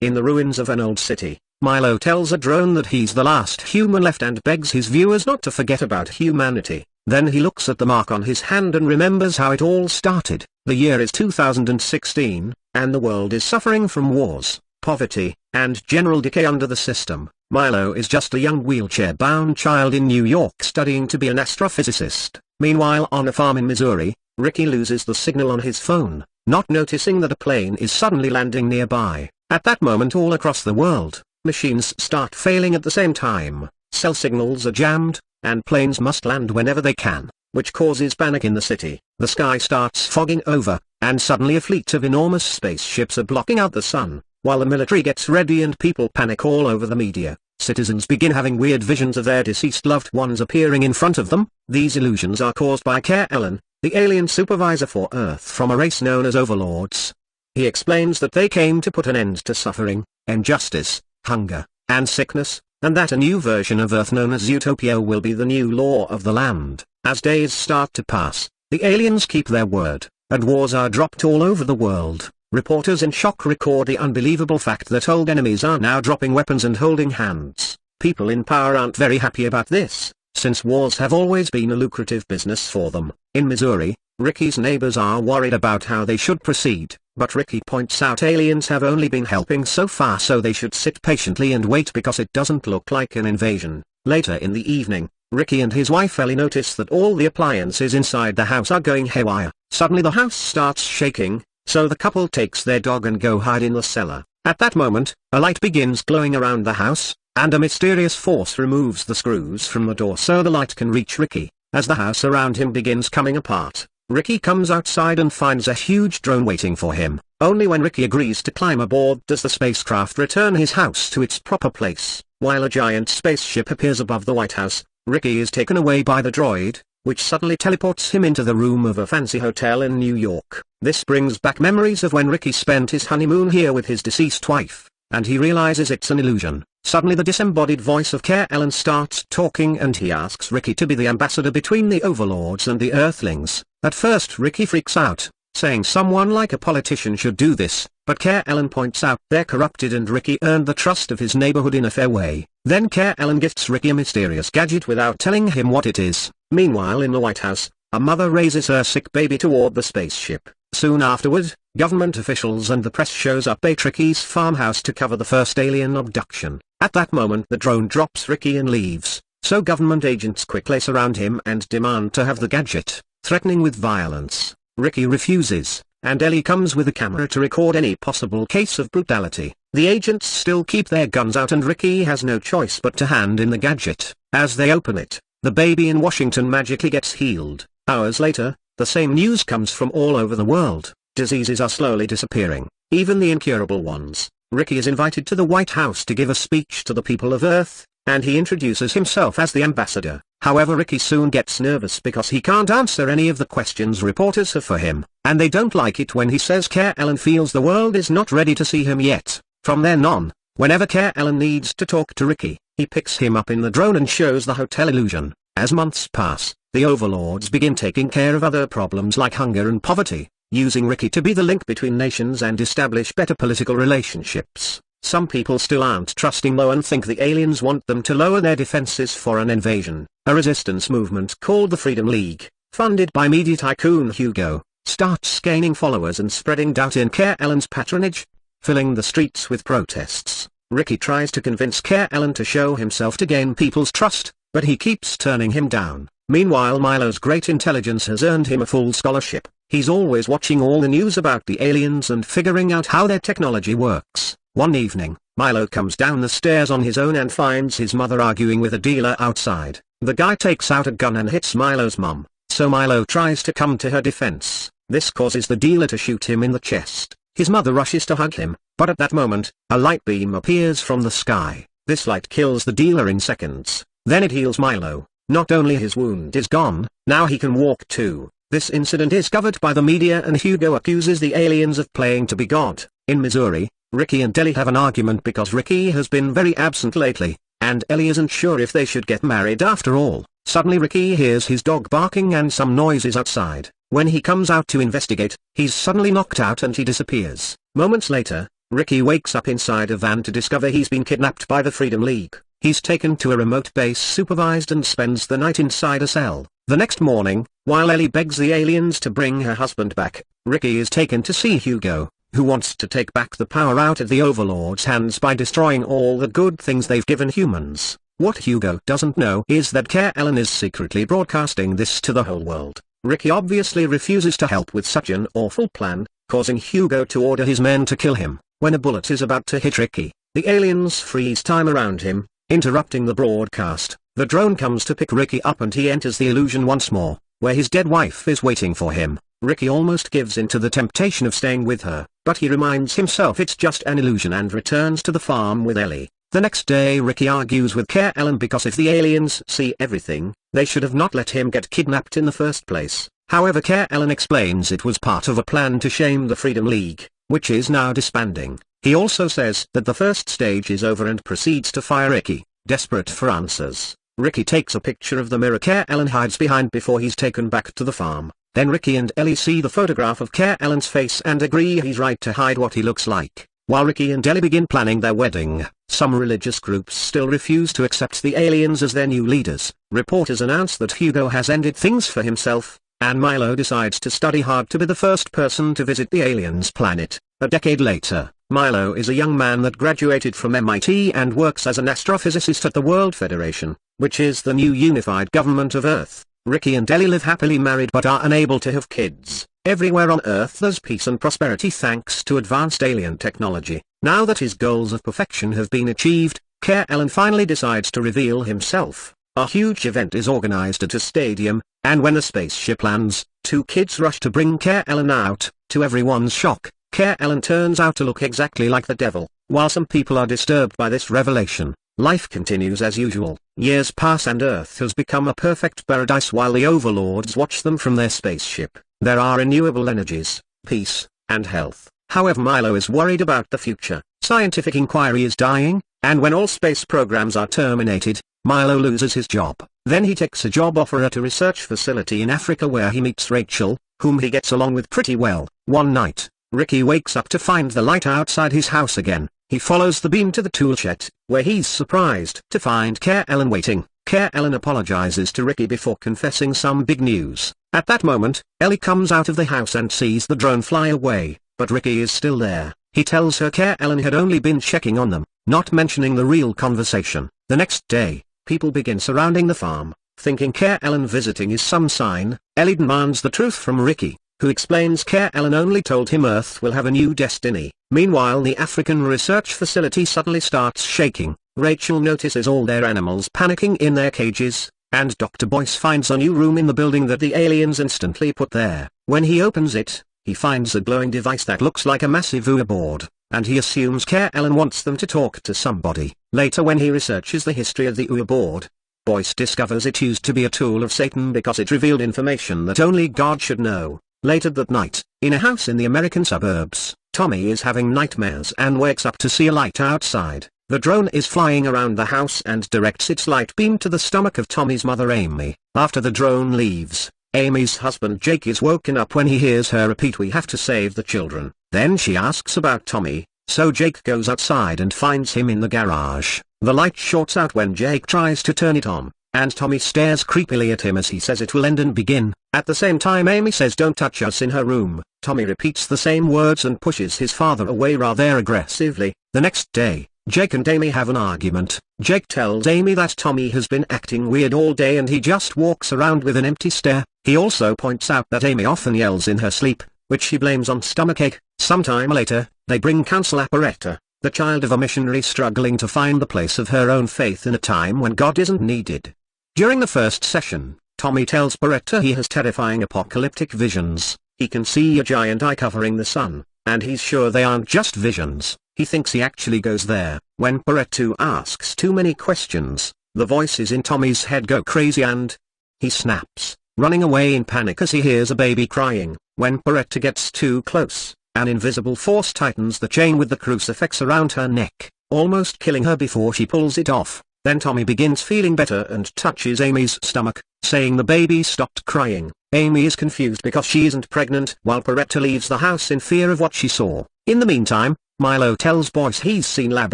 In the ruins of an old city, Milo tells a drone that he's the last human left and begs his viewers not to forget about humanity. Then he looks at the mark on his hand and remembers how it all started. The year is 2016, and the world is suffering from wars, poverty, and general decay under the system. Milo is just a young wheelchair-bound child in New York studying to be an astrophysicist. Meanwhile, on a farm in Missouri, Ricky loses the signal on his phone, not noticing that a plane is suddenly landing nearby. At that moment, all across the world, machines start failing at the same time, cell signals are jammed, and planes must land whenever they can, which causes panic in the city. The sky starts fogging over, and suddenly a fleet of enormous spaceships are blocking out the sun. While the military gets ready and people panic all over the media, citizens begin having weird visions of their deceased loved ones appearing in front of them. These illusions are caused by K'Ellen, the alien supervisor for Earth from a race known as Overlords. He explains that they came to put an end to suffering, injustice, hunger, and sickness, and that a new version of Earth known as Utopia will be the new law of the land. As days start to pass, the aliens keep their word, and wars are dropped all over the world. Reporters in shock record the unbelievable fact that old enemies are now dropping weapons and holding hands. People in power aren't very happy about this, since wars have always been a lucrative business for them. In Missouri, Ricky's neighbors are worried about how they should proceed, but Ricky points out aliens have only been helping so far, so they should sit patiently and wait because it doesn't look like an invasion. Later in the evening, Ricky and his wife Ellie notice that all the appliances inside the house are going haywire. Suddenly the house starts shaking, so the couple takes their dog and go hide in the cellar. At that moment, a light begins glowing around the house, and a mysterious force removes the screws from the door so the light can reach Ricky. As the house around him begins coming apart, Ricky comes outside and finds a huge drone waiting for him. Only when Ricky agrees to climb aboard does the spacecraft return his house to its proper place. While a giant spaceship appears above the White House, Ricky is taken away by the droid, which suddenly teleports him into the room of a fancy hotel in New York. This brings back memories of when Ricky spent his honeymoon here with his deceased wife, and he realizes it's an illusion. Suddenly the disembodied voice of K'Ellen starts talking and he asks Ricky to be the ambassador between the Overlords and the Earthlings. At first Ricky freaks out, saying someone like a politician should do this, but K'Ellen points out they're corrupted and Ricky earned the trust of his neighborhood in a fair way. Then K'Ellen gifts Ricky a mysterious gadget without telling him what it is. Meanwhile in the White House, a mother raises her sick baby toward the spaceship. Soon afterward, government officials and the press shows up at Ricky's farmhouse to cover the first alien abduction. At that moment the drone drops Ricky and leaves, so government agents quickly surround him and demand to have the gadget, threatening with violence. Ricky refuses, and Ellie comes with a camera to record any possible case of brutality. The agents still keep their guns out and Ricky has no choice but to hand in the gadget. As they open it, the baby in Washington magically gets healed. Hours later, the same news comes from all over the world. Diseases are slowly disappearing, even the incurable ones. Ricky is invited to the White House to give a speech to the people of Earth, and he introduces himself as the ambassador. However, Ricky soon gets nervous because he can't answer any of the questions reporters have for him, and they don't like it when he says K'Ellen feels the world is not ready to see him yet. From then on, whenever K'Ellen needs to talk to Ricky, he picks him up in the drone and shows the hotel illusion. As months pass, the Overlords begin taking care of other problems like hunger and poverty, using Ricky to be the link between nations and establish better political relationships. Some people still aren't trusting Mo and think the aliens want them to lower their defenses for an invasion. A resistance movement called the Freedom League, funded by media tycoon Hugo, starts gaining followers and spreading doubt in K'Ellen's patronage, filling the streets with protests. Ricky tries to convince K'Ellen to show himself to gain people's trust, but he keeps turning him down. Meanwhile, Milo's great intelligence has earned him a full scholarship. He's always watching all the news about the aliens and figuring out how their technology works. One evening, Milo comes down the stairs on his own and finds his mother arguing with a dealer outside. The guy takes out a gun and hits Milo's mum, so Milo tries to come to her defense. This causes the dealer to shoot him in the chest. His mother rushes to hug him, but at that moment, a light beam appears from the sky. This light kills the dealer in seconds. Then it heals Milo. Not only his wound is gone, now he can walk too. This incident is covered by the media and Hugo accuses the aliens of playing to be God. In Missouri, Ricky and Ellie have an argument because Ricky has been very absent lately, and Ellie isn't sure if they should get married after all. Suddenly Ricky hears his dog barking and some noises outside. When he comes out to investigate, he's suddenly knocked out and he disappears. Moments later, Ricky wakes up inside a van to discover he's been kidnapped by the Freedom League. He's taken to a remote base supervised and spends the night inside a cell. The next morning, while Ellie begs the aliens to bring her husband back, Ricky is taken to see Hugo, who wants to take back the power out of the Overlord's hands by destroying all the good things they've given humans. What Hugo doesn't know is that Care Ellen is secretly broadcasting this to the whole world. Ricky obviously refuses to help with such an awful plan, causing Hugo to order his men to kill him. When a bullet is about to hit Ricky, the aliens freeze time around him, interrupting the broadcast. The drone comes to pick Ricky up and he enters the illusion once more, where his dead wife is waiting for him. Ricky almost gives in to the temptation of staying with her, but he reminds himself it's just an illusion and returns to the farm with Ellie. The next day Ricky argues with Care Ellen because if the aliens see everything, they should have not let him get kidnapped in the first place. However, Care Ellen explains it was part of a plan to shame the Freedom League, which is now disbanding. He also says that the first stage is over and proceeds to fire Ricky, desperate for answers. Ricky takes a picture of the mirror Care Ellen hides behind before he's taken back to the farm. Then Ricky and Ellie see the photograph of Care Ellen's face and agree he's right to hide what he looks like. While Ricky and Ellie begin planning their wedding, some religious groups still refuse to accept the aliens as their new leaders. Reporters announce that Hugo has ended things for himself, and Milo decides to study hard to be the first person to visit the aliens' planet. A decade later, Milo is a young man that graduated from MIT and works as an astrophysicist at the World Federation, which is the new unified government of Earth. Ricky and Ellie live happily married but are unable to have kids. Everywhere on Earth there's peace and prosperity thanks to advanced alien technology. Now that his goals of perfection have been achieved, Care Ellen finally decides to reveal himself. A huge event is organized at a stadium, and when the spaceship lands, two kids rush to bring Care Ellen out. To everyone's shock, Care Ellen turns out to look exactly like the devil. While some people are disturbed by this revelation, life continues as usual. Years pass and Earth has become a perfect paradise while the overlords watch them from their spaceship. There are renewable energies, peace, and health. However, Milo is worried about the future. Scientific inquiry is dying, and when all space programs are terminated, Milo loses his job. Then he takes a job offer at a research facility in Africa where he meets Rachel, whom he gets along with pretty well. One night, Ricky wakes up to find the light outside his house again. He follows the beam to the tool shed, where he's surprised to find Care Ellen waiting. Care Ellen apologizes to Ricky before confessing some big news. At that moment, Ellie comes out of the house and sees the drone fly away, but Ricky is still there. He tells her Care Ellen had only been checking on them, not mentioning the real conversation. The next day, people begin surrounding the farm, thinking Care Ellen visiting is some sign. Ellie demands the truth from Ricky, who explains Care Ellen only told him Earth will have a new destiny. Meanwhile, the African research facility suddenly starts shaking. Rachel notices all their animals panicking in their cages, and Dr. Boyce finds a new room in the building that the aliens instantly put there. When he opens it, he finds a glowing device that looks like a massive Ouija board, and he assumes Care Ellen wants them to talk to somebody. Later, when he researches the history of the Ouija board, Boyce discovers it used to be a tool of Satan because it revealed information that only God should know. Later that night, in a house in the American suburbs, Tommy is having nightmares and wakes up to see a light outside. The drone is flying around the house and directs its light beam to the stomach of Tommy's mother Amy. After the drone leaves, Amy's husband Jake is woken up when he hears her repeat, "We have to save the children." Then she asks about Tommy, so Jake goes outside and finds him in the garage. The light shorts out when Jake tries to turn it on, and Tommy stares creepily at him as he says it will end and begin. At the same time, Amy says don't touch us in her room. Tommy repeats the same words and pushes his father away rather aggressively. The next day, Jake and Amy have an argument. Jake tells Amy that Tommy has been acting weird all day and he just walks around with an empty stare. He also points out that Amy often yells in her sleep, which she blames on stomachache. Sometime later, they bring Counsel Apparetta, the child of a missionary struggling to find the place of her own faith in a time when God isn't needed. During the first session, Tommy tells Apparetta he has terrifying apocalyptic visions. He can see a giant eye covering the sun, and he's sure they aren't just visions. He thinks he actually goes there. When Apparetta asks too many questions, the voices in Tommy's head go crazy and he snaps, running away in panic as he hears a baby crying. When Apparetta gets too close, an invisible force tightens the chain with the crucifix around her neck, almost killing her before she pulls it off. Then Tommy begins feeling better and touches Amy's stomach, saying the baby stopped crying. Amy is confused because she isn't pregnant while Apparetta leaves the house in fear of what she saw. In the meantime, Milo tells Boyce he's seen lab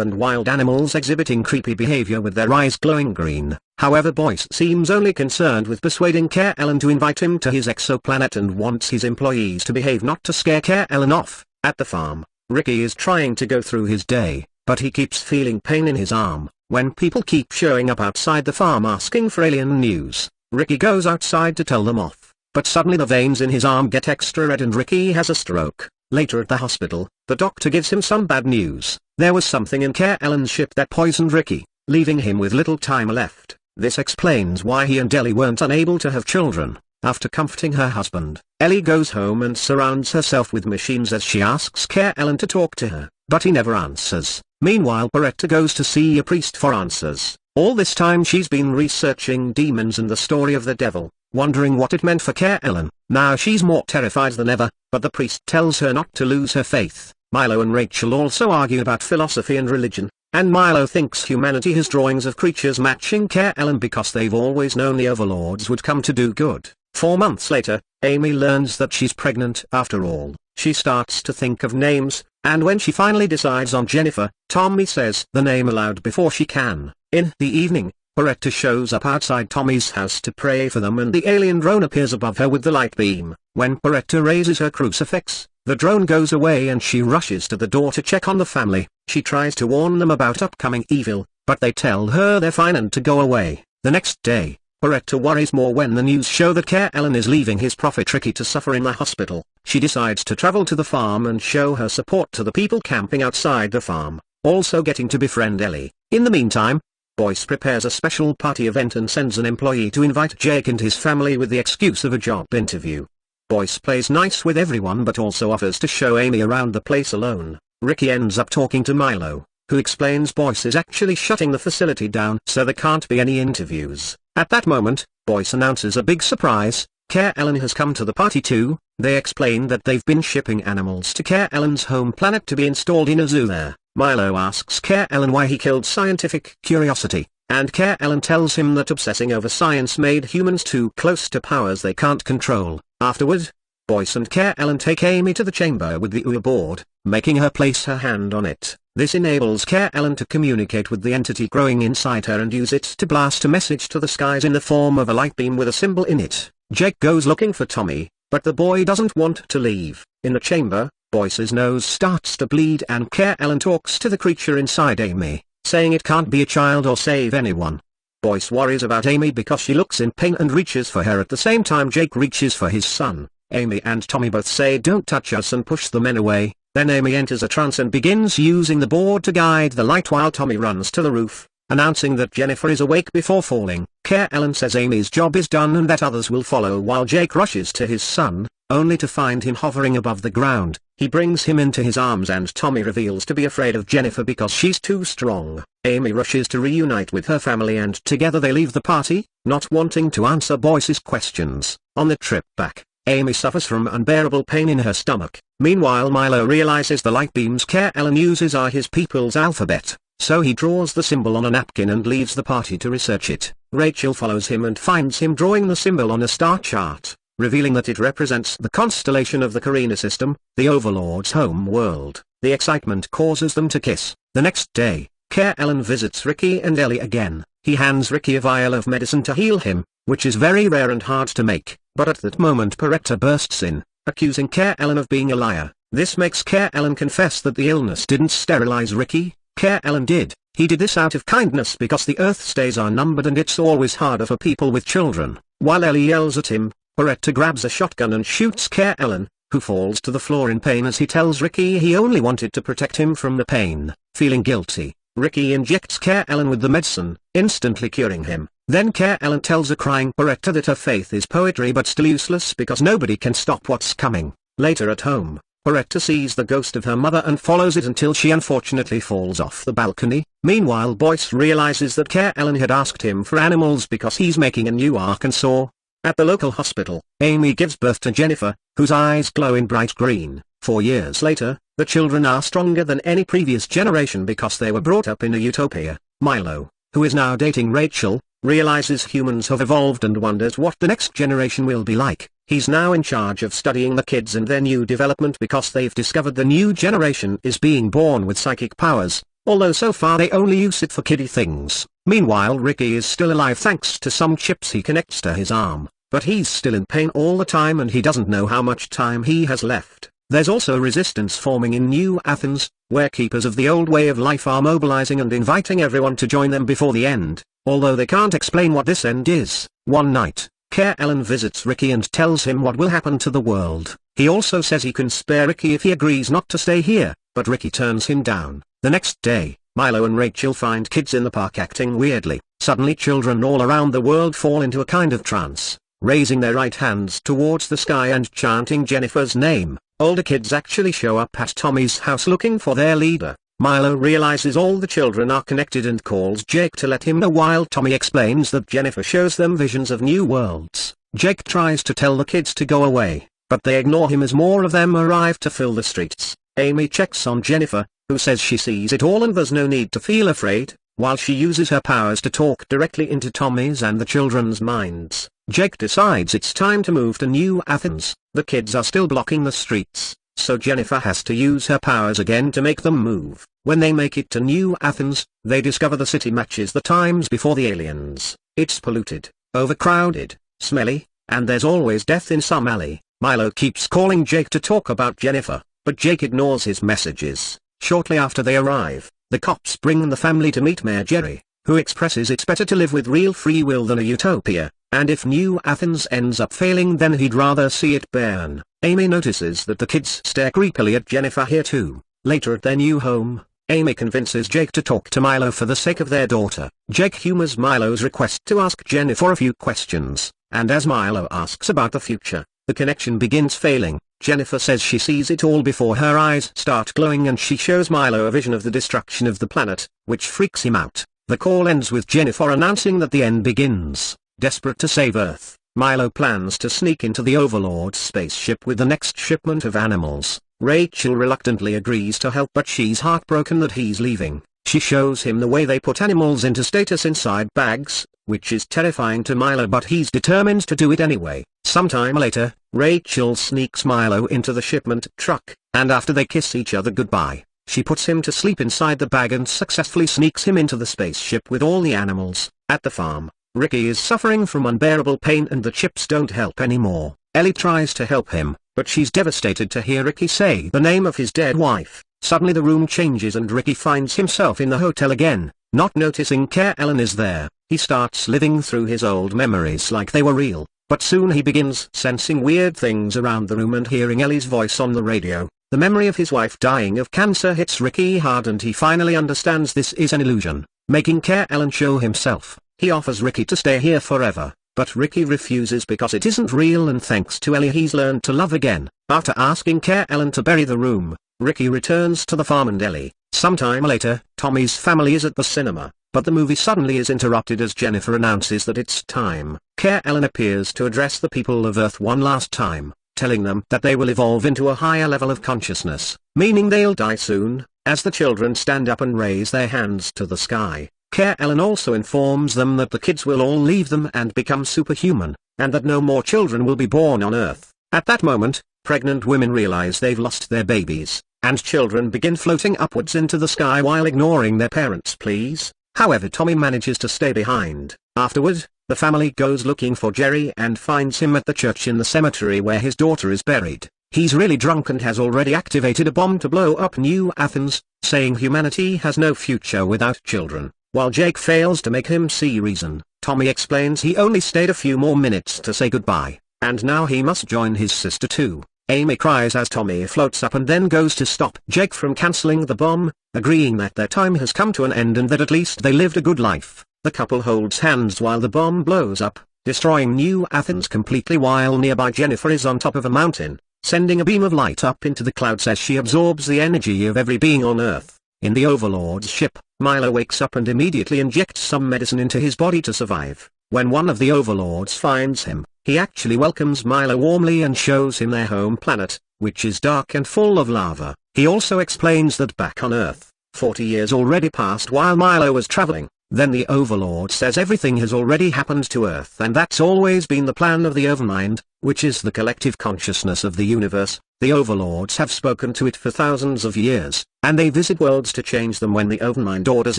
and wild animals exhibiting creepy behavior with their eyes glowing green. However, Boyce seems only concerned with persuading Care Ellen to invite him to his exoplanet and wants his employees to behave not to scare Care Ellen off. At the farm, Ricky is trying to go through his day, but he keeps feeling pain in his arm. When people keep showing up outside the farm asking for alien news, Ricky goes outside to tell them off, but suddenly the veins in his arm get extra red and Ricky has a stroke. Later at the hospital, the doctor gives him some bad news. There was something in Care Ellen's ship that poisoned Ricky, leaving him with little time left. This explains why he and Ellie weren't unable to have children. After comforting her husband, Ellie goes home and surrounds herself with machines as she asks Care Ellen to talk to her, but he never answers. Meanwhile, Beretta goes to see a priest for answers. All this time she's been researching demons and the story of the devil, wondering what it meant for Care Ellen. Now she's more terrified than ever, but the priest tells her not to lose her faith. Milo and Rachel also argue about philosophy and religion, and Milo thinks humanity has drawings of creatures matching Care Ellen because they've always known the overlords would come to do good. 4 months later, Amy learns that she's pregnant after all. She starts to think of names, and when she finally decides on Jennifer, Tommy says the name aloud before she can. In the evening, Beretta shows up outside Tommy's house to pray for them and the alien drone appears above her with the light beam. When Beretta raises her crucifix, the drone goes away and she rushes to the door to check on the family. She tries to warn them about upcoming evil, but they tell her they're fine and to go away. The next day, Beretta worries more when the news show that Care Ellen is leaving his prophet Ricky to suffer in the hospital. She decides to travel to the farm and show her support to the people camping outside the farm, also getting to befriend Ellie. In the meantime, Boyce prepares a special party event and sends an employee to invite Jake and his family with the excuse of a job interview. Boyce plays nice with everyone but also offers to show Amy around the place alone. Ricky ends up talking to Milo, who explains Boyce is actually shutting the facility down so there can't be any interviews. At that moment, Boyce announces a big surprise. Care Ellen has come to the party too. They explain that they've been shipping animals to Care Ellen's home planet to be installed in a zoo there. Milo asks Care Ellen why he killed scientific curiosity, and Care Ellen tells him that obsessing over science made humans too close to powers they can't control. Afterward, Boyce and Care Ellen take Amy to the chamber with the OO board, making her place her hand on it. This enables Care Ellen to communicate with the entity growing inside her and use it to blast a message to the skies in the form of a light beam with a symbol in it. Jake goes looking for Tommy, but the boy doesn't want to leave. In the chamber, Boyce's nose starts to bleed and Care Ellen talks to the creature inside Amy, saying it can't be a child or save anyone. Boyce worries about Amy because she looks in pain and reaches for her at the same time Jake reaches for his son. Amy and Tommy both say don't touch us and push the men away. Then Amy enters a trance and begins using the board to guide the light while Tommy runs to the roof, announcing that Jennifer is awake before falling. Care Ellen says Amy's job is done and that others will follow while Jake rushes to his son, only to find him hovering above the ground. He brings him into his arms and Tommy reveals to be afraid of Jennifer because she's too strong. Amy rushes to reunite with her family and together they leave the party, not wanting to answer Boyce's questions. On the trip back, Amy suffers from unbearable pain in her stomach. Meanwhile, Milo realizes the light beams Care Ellen uses are his people's alphabet, so he draws the symbol on a napkin and leaves the party to research it. Rachel follows him and finds him drawing the symbol on a star chart, revealing that it represents the constellation of the Carina system, the Overlord's home world. The excitement causes them to kiss. The next day, Care Ellen visits Ricky and Ellie again. He hands Ricky a vial of medicine to heal him, which is very rare and hard to make, but at that moment Beretta bursts in, accusing Care Ellen of being a liar. This makes Care Ellen confess that the illness didn't sterilize Ricky. Care Ellen did. He did this out of kindness because the Earth's days are numbered and it's always harder for people with children. While Ellie yells at him, Beretta grabs a shotgun and shoots Care Ellen, who falls to the floor in pain as he tells Ricky he only wanted to protect him from the pain. Feeling guilty, Ricky injects Care Ellen with the medicine, instantly curing him. Then Care Ellen tells a crying Beretta that her faith is poetry but still useless because nobody can stop what's coming. Later at home, Beretta sees the ghost of her mother and follows it until she unfortunately falls off the balcony. Meanwhile, Boyce realizes that Care Ellen had asked him for animals because he's making a new Arkansas. At the local hospital, Amy gives birth to Jennifer, whose eyes glow in bright green. 4 years later, the children are stronger than any previous generation because they were brought up in a utopia. Milo, who is now dating Rachel, realizes humans have evolved and wonders what the next generation will be like. He's now in charge of studying the kids and their new development because they've discovered the new generation is being born with psychic powers, although so far they only use it for kiddie things. Meanwhile, Ricky is still alive thanks to some chips he connects to his arm, but he's still in pain all the time and he doesn't know how much time he has left. There's also resistance forming in New Athens, where keepers of the old way of life are mobilizing and inviting everyone to join them before the end, although they can't explain what this end is. One night, Care Ellen visits Ricky and tells him what will happen to the world. He also says he can spare Ricky if he agrees not to stay here, but Ricky turns him down. The next day, Milo and Rachel find kids in the park acting weirdly. Suddenly children all around the world fall into a kind of trance, raising their right hands towards the sky and chanting Jennifer's name. Older kids actually show up at Tommy's house looking for their leader. Milo realizes all the children are connected and calls Jake to let him know while Tommy explains that Jennifer shows them visions of new worlds. Jake tries to tell the kids to go away, but they ignore him as more of them arrive to fill the streets. Amy checks on Jennifer, who says she sees it all and there's no need to feel afraid, while she uses her powers to talk directly into Tommy's and the children's minds. Jake decides it's time to move to New Athens. The kids are still blocking the streets, so Jennifer has to use her powers again to make them move. When they make it to New Athens, they discover the city matches the times before the aliens. It's polluted, overcrowded, smelly, and there's always death in some alley. Milo keeps calling Jake to talk about Jennifer, but Jake ignores his messages. Shortly after they arrive, the cops bring the family to meet Mayor Jerry, who expresses it's better to live with real free will than a utopia, and if New Athens ends up failing then he'd rather see it burn. Amy notices that the kids stare creepily at Jennifer here too. Later at their new home, Amy convinces Jake to talk to Milo for the sake of their daughter. Jake humors Milo's request to ask Jennifer a few questions, and as Milo asks about the future, the connection begins failing. Jennifer says she sees it all before her eyes start glowing and she shows Milo a vision of the destruction of the planet, which freaks him out. The call ends with Jennifer announcing that the end begins. Desperate to save Earth, Milo plans to sneak into the Overlord's spaceship with the next shipment of animals. Rachel reluctantly agrees to help but she's heartbroken that he's leaving. She shows him the way they put animals into status inside bags, which is terrifying to Milo but he's determined to do it anyway. Sometime later, Rachel sneaks Milo into the shipment truck, and after they kiss each other goodbye, she puts him to sleep inside the bag and successfully sneaks him into the spaceship with all the animals. At the farm, Ricky is suffering from unbearable pain and the chips don't help anymore. Ellie tries to help him, but she's devastated to hear Ricky say the name of his dead wife. Suddenly the room changes and Ricky finds himself in the hotel again. Not noticing Care Ellen is there, he starts living through his old memories like they were real, but soon he begins sensing weird things around the room and hearing Ellie's voice on the radio. The memory of his wife dying of cancer hits Ricky hard and he finally understands this is an illusion, making Care Ellen show himself. He offers Ricky to stay here forever, but Ricky refuses because it isn't real and thanks to Ellie he's learned to love again. After asking Care Ellen to bury the room, Ricky returns to the farm and Ellie. Sometime later, Tommy's family is at the cinema, but the movie suddenly is interrupted as Jennifer announces that it's time. Care Ellen appears to address the people of Earth one last time, telling them that they will evolve into a higher level of consciousness, meaning they'll die soon. As the children stand up and raise their hands to the sky, Care Ellen also informs them that the kids will all leave them and become superhuman, and that no more children will be born on Earth. At that moment, pregnant women realize they've lost their babies, and children begin floating upwards into the sky while ignoring their parents' pleas. However, Tommy manages to stay behind. Afterward, the family goes looking for Jerry and finds him at the church in the cemetery where his daughter is buried. He's really drunk and has already activated a bomb to blow up New Athens, saying humanity has no future without children. While Jake fails to make him see reason, Tommy explains he only stayed a few more minutes to say goodbye, and now he must join his sister too. Amy cries as Tommy floats up and then goes to stop Jake from cancelling the bomb, agreeing that their time has come to an end and that at least they lived a good life. The couple holds hands while the bomb blows up, destroying New Athens completely while nearby Jennifer is on top of a mountain, sending a beam of light up into the clouds as she absorbs the energy of every being on Earth. In the Overlord's ship, Milo wakes up and immediately injects some medicine into his body to survive. When one of the Overlords finds him, he actually welcomes Milo warmly and shows him their home planet, which is dark and full of lava. He also explains that back on Earth, 40 years already passed while Milo was traveling. Then the Overlord says everything has already happened to Earth and that's always been the plan of the Overmind, which is the collective consciousness of the universe. The overlords have spoken to it for thousands of years, and they visit worlds to change them when the overmind orders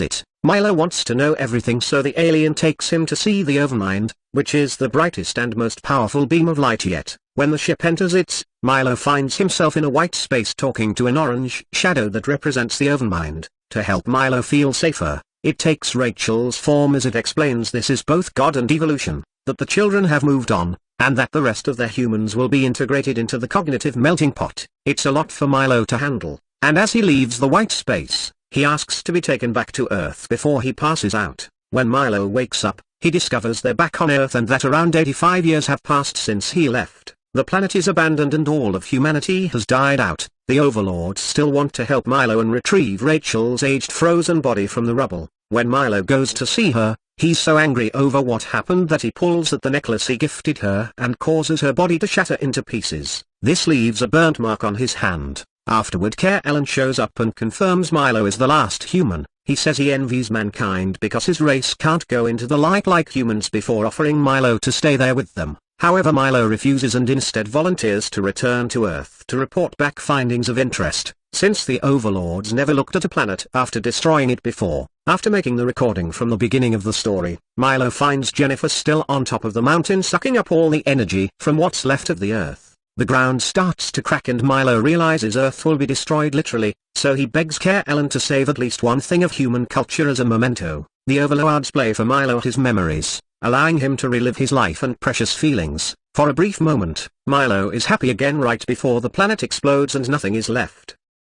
it. Milo wants to know everything, so the alien takes him to see the overmind, which is the brightest and most powerful beam of light yet. When the ship enters it, Milo finds himself in a white space talking to an orange shadow that represents the overmind. To help Milo feel safer, it takes Rachel's form, as it explains this is both God and evolution, that the children have moved on, and that the rest of their humans will be integrated into the cognitive melting pot. It's a lot for Milo to handle, and as he leaves the white space, he asks to be taken back to Earth before he passes out. When Milo wakes up, he discovers they're back on Earth and that around 85 years have passed since he left. The planet is abandoned and all of humanity has died out. The overlords still want to help Milo and retrieve Rachel's aged frozen body from the rubble. When Milo goes to see her, he's so angry over what happened that he pulls at the necklace he gifted her and causes her body to shatter into pieces. This leaves a burnt mark on his hand. Afterward, Ellen shows up and confirms Milo is the last human. He says he envies mankind because his race can't go into the light like humans before offering Milo to stay there with them. However, Milo refuses and instead volunteers to return to Earth to report back findings of interest, since the overlords never looked at a planet after destroying it before. After making the recording from the beginning of the story, Milo finds Jennifer still on top of the mountain sucking up all the energy from what's left of the Earth. The ground starts to crack and Milo realizes Earth will be destroyed literally, so he begs Ellen to save at least one thing of human culture as a memento. The overlords play for Milo his memories, allowing him to relive his life and precious feelings. For a brief moment, Milo is happy again right before the planet explodes and nothing is left.